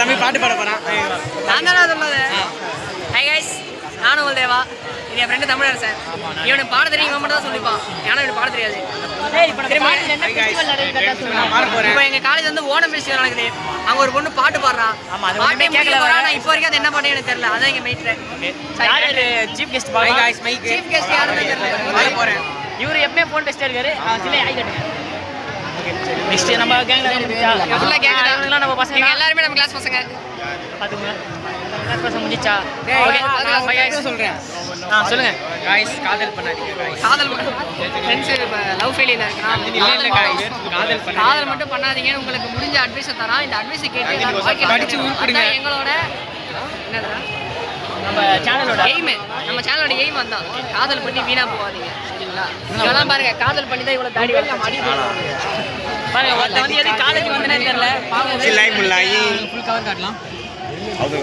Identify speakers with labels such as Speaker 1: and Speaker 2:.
Speaker 1: தம்பி பாட்டு பாட போறான்.
Speaker 2: நான் தானே சொன்னது. ஹை கைஸ், நானும் உங்கள் தேவா. இது என் ஃப்ரெண்டு தமிழர் சார். இவனுக்கு பாட தெரியும், இவன் மட்டும் தான் சொல்லிப்பான். ஏன்னா இவனுக்கு பாட தெரியாது. இப்போ எங்கள் காலேஜ் வந்து ஓணம் ஃபெஸ்டிவல் நடக்குது. அங்கே ஒரு பொண்ணு பாட்டு பாடுறான். பாட்டே கேட்கல. நான் இப்போ வரைக்கும் அது என்ன பாட்டு எனக்கு தெரியல. அதான் எங்கள் மெயிட்ரு.
Speaker 3: சீஃப் கெஸ்ட்
Speaker 2: சீஃப் கெஸ்ட் யாருன்னு தெரியல.
Speaker 1: போறேன்.
Speaker 3: இவர் எப்பவுமே ஃபோன் டெஸ்ட் இருக்காரு. சிலை ஆகி கட்டுங்க. நெக்ஸ்ட் நம்ம கேங்ல
Speaker 2: ஃபுல்லா கேங்
Speaker 3: நம்ம பசங்க
Speaker 2: எல்லாரும் நம்ம கிளாஸ் பசங்க
Speaker 3: பாத்துங்க. கிளாஸ் பசங்க முடிஞ்சா
Speaker 1: ஓகே சொல்றேன்.
Speaker 3: சொல்லுங்க.
Speaker 1: गाइस காதல் பண்ணாதீங்க गाइस.
Speaker 2: காதல் ஃப்ரெண்ட்ஸ் லவ் ஃபெயிலியர் இருக்கான்.
Speaker 1: இல்ல गाइस காதல் பண்ணாதீங்க.
Speaker 2: காதல் மட்டும் பண்ணாதீங்கன்னு உங்களுக்கு முடிஞ்ச அட்வைஸ் தரேன். இந்த அட்வைஸ் கேட்டு எல்லாரும்
Speaker 1: படிச்சு உருப்பிடுங்க.
Speaker 2: எங்களோட என்னடா
Speaker 3: நம்ம சேனலோட
Speaker 2: எய்ம், நம்ம சேனலோட எய்ம் வந்தான். காதல் பண்ணி வீணா போகாதீங்க. சரிங்களா? இதெல்லாம் பாருங்க, காதல் பண்ணி தான் இவ்வளவு தாடி வரலாம். பாருங்க, ஒருத்த வந்து எது காலேஜ் வந்தனே தெரியல. பாவம்
Speaker 1: சிலை முல்லாயி
Speaker 4: ஃபுல் கவர் காட்டலாம்.
Speaker 1: அவுது